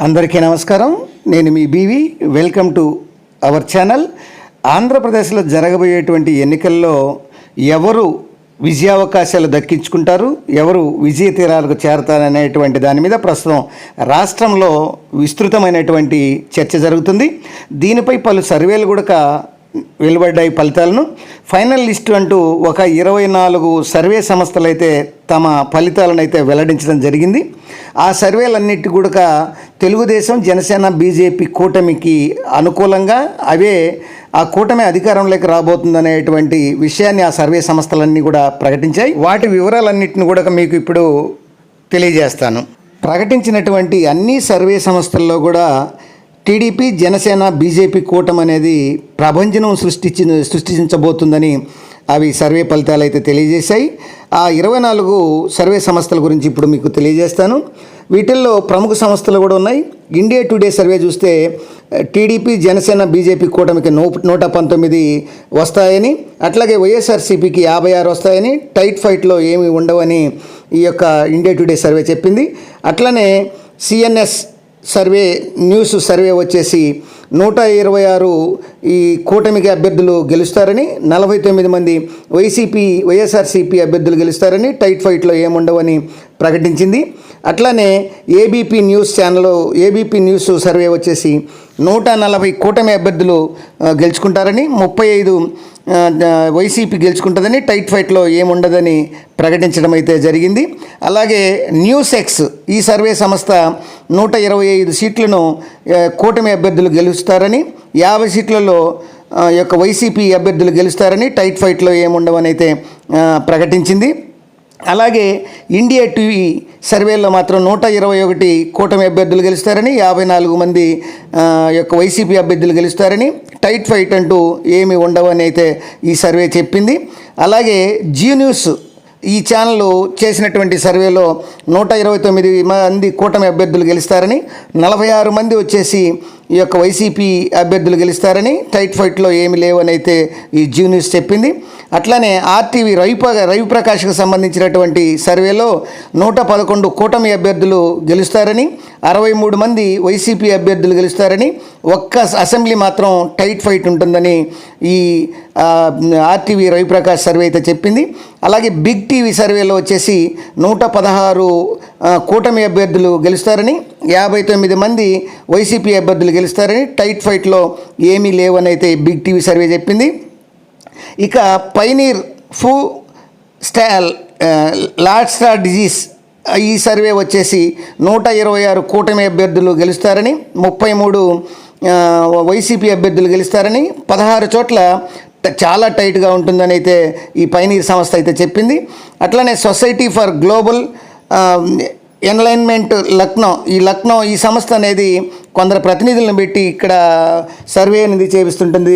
అందరికీ నమస్కారం. నేను మీ BV. Welcome to our channel. ఆంధ్రప్రదేశ్లో జరగబోయేటువంటి ఎన్నికల్లో ఎవరు విజయావకాశాలు దక్కించుకుంటారు, ఎవరు విజయ తీరాలకు చేరతారనేటువంటి దాని మీద ప్రస్తుతం రాష్ట్రంలో విస్తృతమైనటువంటి చర్చ జరుగుతుంది. దీనిపై పలు సర్వేలు కూడా వెలువడ్డాయి ఫలితాలను. ఫైనల్ లిస్టు అంటూ ఒక 24 సర్వే సంస్థలు అయితే తమ ఫలితాలను అయితే వెల్లడించడం జరిగింది. ఆ సర్వేలన్నిటి కూడా తెలుగుదేశం, జనసేన, బీజేపీ కూటమికి అనుకూలంగా అవే ఆ కూటమి అధికారంలోకి రాబోతుందనేటువంటి విషయాన్ని ఆ సర్వే సంస్థలన్నీ కూడా ప్రకటించాయి. వాటి వివరాలన్నింటిని కూడా మీకు ఇప్పుడు తెలియజేస్తాను. ప్రకటించినటువంటి అన్ని సర్వే సంస్థల్లో కూడా టీడీపీ, జనసేన, బీజేపీ కూటమి అనేది ప్రభంజనం సృష్టించబోతుందని అవి సర్వే ఫలితాలు అయితే తెలియజేశాయి. ఆ 24 సర్వే సంస్థల గురించి ఇప్పుడు మీకు తెలియజేస్తాను. వీటిల్లో ప్రముఖ సంస్థలు కూడా ఉన్నాయి. ఇండియా టుడే సర్వే చూస్తే టీడీపీ, జనసేన, బీజేపీ కూటమికి 119 వస్తాయని, అట్లాగే వైఎస్ఆర్సీపీకి 56 వస్తాయని, టైట్ ఫైట్లో ఏమి ఉండవని ఈ యొక్క ఇండియా టుడే సర్వే చెప్పింది. అట్లనే సిఎన్ఎస్ న్యూస్ సర్వే వచ్చేసి 126 ఈ కూటమికి అభ్యర్థులు గెలుస్తారని, 49 మంది వైఎస్ఆర్సీపీ అభ్యర్థులు గెలుస్తారని, టైట్ ఫైట్లో ఏముండవని ప్రకటించింది. అట్లానే ఏబీపీ న్యూస్ సర్వే వచ్చేసి 140 కూటమి అభ్యర్థులు గెలుచుకుంటారని, 35 వైసీపీ గెలుచుకుంటుందని, టైట్ ఫైట్లో ఏముండదని ప్రకటించడం అయితే జరిగింది. అలాగే న్యూస్ ఎక్స్ ఈ సర్వే సంస్థ 125 సీట్లను కూటమి అభ్యర్థులు గెలుస్తారని, 50 సీట్లలో యొక్క వైసీపీ అభ్యర్థులు గెలుస్తారని, టైట్ ఫైట్లో ఏముండవని అయితే ప్రకటించింది. అలాగే ఇండియా టీవీ సర్వేలో మాత్రం 121 కూటమి అభ్యర్థులు గెలుస్తారని, 54 మంది యొక్క వైసీపీ అభ్యర్థులు గెలుస్తారని, టైట్ ఫైట్ అంటూ ఏమి ఉండవని అయితే ఈ సర్వే చెప్పింది. అలాగే జీ న్యూస్ ఈ ఛానల్ చేసినటువంటి సర్వేలో 129 మంది కూటమి అభ్యర్థులు గెలుస్తారని, 46 మంది వచ్చేసి ఈ యొక్క వైసీపీ అభ్యర్థులు గెలుస్తారని, టైట్ ఫైట్లో ఏమి లేవని అయితే ఈ జీ న్యూస్ చెప్పింది. అట్లానే ఆర్టీవీ రవిప్రకాష్కు సంబంధించినటువంటి సర్వేలో 111 కూటమి అభ్యర్థులు గెలుస్తారని, 63 మంది వైసీపీ అభ్యర్థులు గెలుస్తారని, ఒక్క అసెంబ్లీ మాత్రం టైట్ ఫైట్ ఉంటుందని ఈ ఆర్టీవీ రవిప్రకాష్ సర్వే అయితే చెప్పింది. అలాగే బిగ్ టీవీ సర్వేలో వచ్చేసి 116 కూటమి అభ్యర్థులు గెలుస్తారని, 59 మంది వైసీపీ అభ్యర్థులు గెలుస్తారని, టైట్ ఫైట్లో ఏమీ లేవని అయితే బిగ్ టీవీ సర్వే చెప్పింది. ఇక పైనీర్ ఫూ లార్డ్ స్టార్ డిజీజ్ ఈ సర్వే వచ్చేసి 126 కూటమి అభ్యర్థులు గెలుస్తారని, 33 వైసీపీ అభ్యర్థులు గెలుస్తారని, 16 చోట్ల చాలా టైట్గా ఉంటుందని అయితే ఈ పైనీర్ సంస్థ అయితే చెప్పింది. అట్లనే సొసైటీ ఫర్ గ్లోబల్ ఎన్లైన్మెంట్ లక్నో ఈ సంస్థ అనేది కొందరు ప్రతినిధులను పెట్టి ఇక్కడ సర్వే అనేది చేపిస్తుంటుంది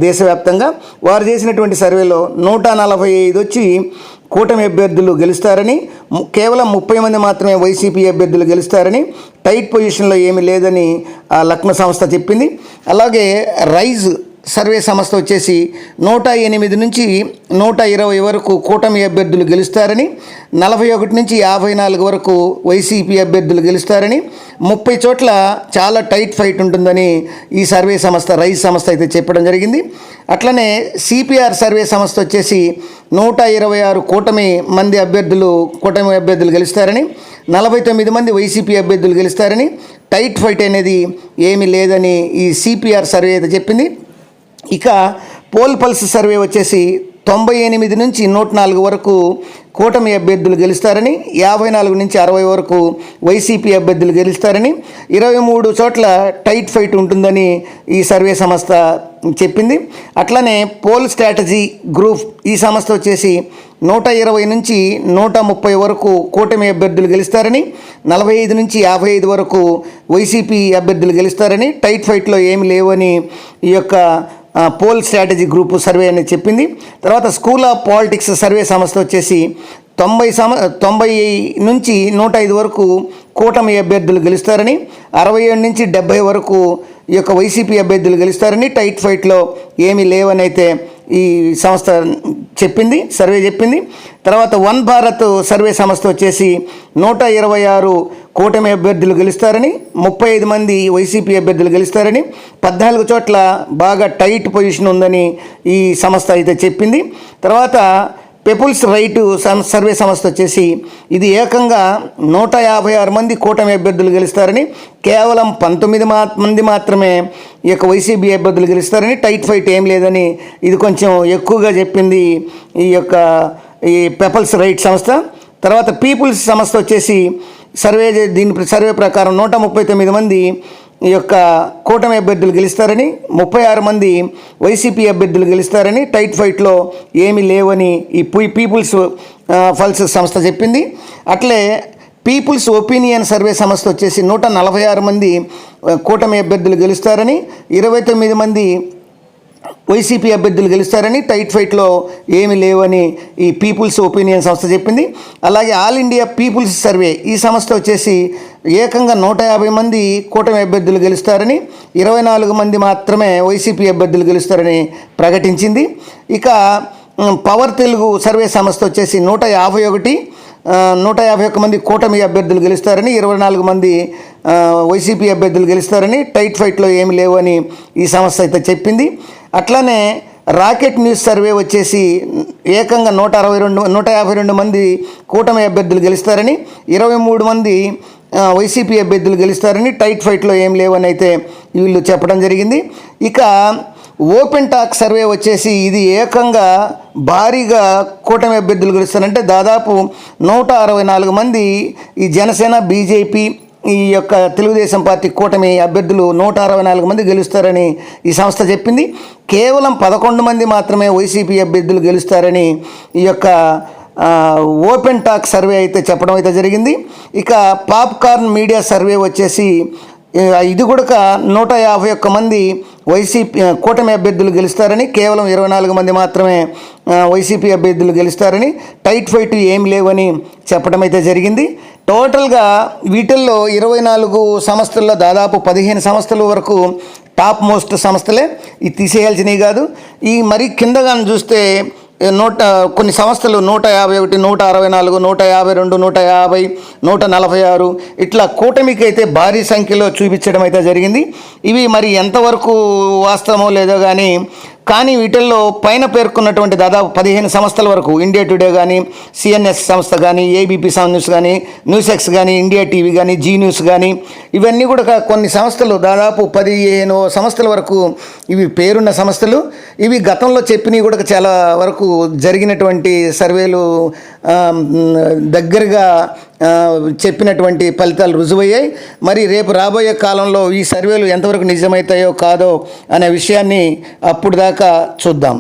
దేశవ్యాప్తంగా. వారు చేసినటువంటి సర్వేలో 145 వచ్చి కూటమి అభ్యర్థులు గెలుస్తారని, కేవలం 30 మంది మాత్రమే వైసీపీ అభ్యర్థులు గెలుస్తారని, టైట్ పొజిషన్లో ఏమీ లేదని ఆ లక్నో సంస్థ చెప్పింది. అలాగే రైజ్ సర్వే సంస్థ వచ్చేసి 108 నుంచి 120 వరకు కూటమి అభ్యర్థులు గెలుస్తారని, 41 నుంచి 54 వరకు వైసీపీ అభ్యర్థులు గెలుస్తారని, 30 చోట్ల చాలా టైట్ ఫైట్ ఉంటుందని ఈ సర్వే సంస్థ రైజ్ సంస్థ అయితే చెప్పడం జరిగింది. అట్లనే సిపిఆర్ సర్వే సంస్థ వచ్చేసి 126 కూటమి అభ్యర్థులు గెలుస్తారని, 49 మంది వైసీపీ అభ్యర్థులు గెలుస్తారని, టైట్ ఫైట్ అనేది ఏమీ లేదని ఈ సిపిఆర్ సర్వే అయితే చెప్పింది. ఇక పోల్ పల్స్ సర్వే వచ్చేసి 98 నుంచి 104 వరకు కూటమి అభ్యర్థులు గెలుస్తారని, 54 నుంచి 60 వరకు వైసీపీ అభ్యర్థులు గెలుస్తారని, 23 చోట్ల టైట్ ఫైట్ ఉంటుందని ఈ సర్వే సంస్థ చెప్పింది. అట్లనే పోల్ స్ట్రాటజీ గ్రూప్ ఈ సంస్థ వచ్చేసి 120 నుంచి 130 వరకు కూటమి అభ్యర్థులు గెలుస్తారని, 45 నుంచి 55 వరకు వైసీపీ అభ్యర్థులు గెలుస్తారని, టైట్ ఫైట్లో ఏమి లేవని ఈ యొక్క పోల్ స్ట్రాటజీ గ్రూప్ సర్వే అనేది చెప్పింది. తర్వాత స్కూల్ ఆఫ్ పాలిటిక్స్ సర్వే సంస్థ వచ్చేసి 90 నుంచి 105 వరకు కూటమి అభ్యర్థులు గెలుస్తారని, 67 నుంచి 70 వరకు ఈ యొక్క వైసీపీ అభ్యర్థులు గెలుస్తారని, టైట్ ఫైట్లో ఏమీ లేవని అయితే ఈ సంస్థ సర్వే చెప్పింది. తర్వాత వన్ భారత్ సర్వే సంస్థ వచ్చేసి 126 కూటమి అభ్యర్థులు గెలుస్తారని, 35 మంది వైసీపీ అభ్యర్థులు గెలుస్తారని, 14 చోట్ల బాగా టైట్ పొజిషన్ ఉందని ఈ సంస్థ అయితే చెప్పింది. తర్వాత పీపుల్స్ రైట్ సర్వే సంస్థ వచ్చేసి ఇది ఏకంగా 156 మంది కూటమి అభ్యర్థులు గెలుస్తారని, కేవలం 19 మంది మాత్రమే ఈ యొక్క వైసీపీ అభ్యర్థులు గెలుస్తారని, టైట్ ఫైట్ ఏం లేదని ఇది కొంచెం ఎక్కువగా చెప్పింది ఈ పీపుల్స్ రైట్ సంస్థ. తర్వాత పీపుల్స్ సంస్థ వచ్చేసి దీని సర్వే ప్రకారం 139 మంది ఈ యొక్క కూటమి అభ్యర్థులు గెలుస్తారని, 36 మంది వైసీపీ అభ్యర్థులు గెలుస్తారని, టైట్ ఫైట్లో ఏమీ లేవని ఈ పీపుల్స్ పల్స్ సంస్థ చెప్పింది. అట్లే పీపుల్స్ ఒపీనియన్ సర్వే సంస్థ వచ్చేసి 146 మంది కూటమి అభ్యర్థులు గెలుస్తారని, 29 మంది వైసీపీ అభ్యర్థులు గెలుస్తారని, టైట్ ఫైట్లో ఏమీ లేవని ఈ పీపుల్స్ ఒపీనియన్ సంస్థ చెప్పింది. అలాగే ఆల్ ఇండియా పీపుల్స్ సర్వే ఈ సంస్థ వచ్చేసి ఏకంగా 150 మంది కూటమి అభ్యర్థులు గెలుస్తారని, 24 మంది మాత్రమే వైసీపీ అభ్యర్థులు గెలుస్తారని ప్రకటించింది. ఇక పవర్ తెలుగు సర్వే సంస్థ వచ్చేసి 151 మంది కూటమి అభ్యర్థులు గెలుస్తారని, 24 మంది వైసీపీ అభ్యర్థులు గెలుస్తారని, టైట్ ఫైట్లో ఏమి లేవని ఈ సంస్థ అయితే చెప్పింది. అట్లానే రాకెట్ న్యూస్ సర్వే వచ్చేసి ఏకంగా 152 మంది కూటమి అభ్యర్థులు గెలుస్తారని, 23 మంది వైసీపీ అభ్యర్థులు గెలుస్తారని, టైట్ ఫైట్లో ఏం లేవని అయితే వీళ్ళు చెప్పడం జరిగింది. ఇక ఓపెన్ టాక్ సర్వే వచ్చేసి ఇది ఏకంగా భారీగా కూటమి అభ్యర్థులు గెలుస్తారంటే దాదాపు 164 మంది ఈ జనసేన, బీజేపీ, ఈ యొక్క తెలుగుదేశం పార్టీ కూటమి అభ్యర్థులు 164 మంది గెలుస్తారని ఈ సంస్థ చెప్పింది. కేవలం 11 మంది మాత్రమే వైసీపీ అభ్యర్థులు గెలుస్తారని ఈ యొక్క ఓపెన్ టాక్ సర్వే అయితే చెప్పడం అయితే జరిగింది. ఇక పాప్కార్న్ మీడియా సర్వే వచ్చేసి ఇది కూడా 151 మంది వైసీపీ కూటమి అభ్యర్థులు గెలుస్తారని, కేవలం 24 మంది మాత్రమే వైసీపీ అభ్యర్థులు గెలుస్తారని, టైట్ ఫైట్ ఏం లేవని చెప్పడం అయితే జరిగింది. టోటల్గా వీటిల్లో 24 సంస్థల్లో దాదాపు 15 సంస్థల వరకు టాప్ మోస్ట్ సంస్థలే, ఇది తీసేయాల్సినవి కాదు. ఈ మరి కిందగా చూస్తే కొన్ని సంస్థలు 151, 164, 152, 150, 146 ఇట్లా కూటమికి అయితే భారీ సంఖ్యలో చూపించడం అయితే జరిగింది. ఇవి మరి ఎంతవరకు వాస్తవమో లేదో కానీ వీటిల్లో పైన పేర్కొన్నటువంటి దాదాపు 15 సంస్థల వరకు ఇండియా టుడే కానీ, సిఎన్ఎస్ సంస్థ కానీ, ఏబీపీ న్యూస్ కానీ, న్యూస్ ఎక్స్ కానీ, ఇండియా టీవీ కానీ, జీ న్యూస్ కానీ, ఇవన్నీ కూడా కొన్ని సంస్థలు దాదాపు 15 సంస్థల వరకు ఇవి పేరున్న సంస్థలు. ఇవి గతంలో చెప్పినవి కూడా చాలా వరకు జరిగినటువంటి సర్వేలు దగ్గరగా చెప్పినటువంటి ఫలితాలు రుజువయ్యాయి. మరి రేపు రాబోయే కాలంలో ఈ సర్వేలు ఎంతవరకు నిజమవుతాయో కాదో అనే విషయాన్ని అప్పుడు దాకా చూద్దాం.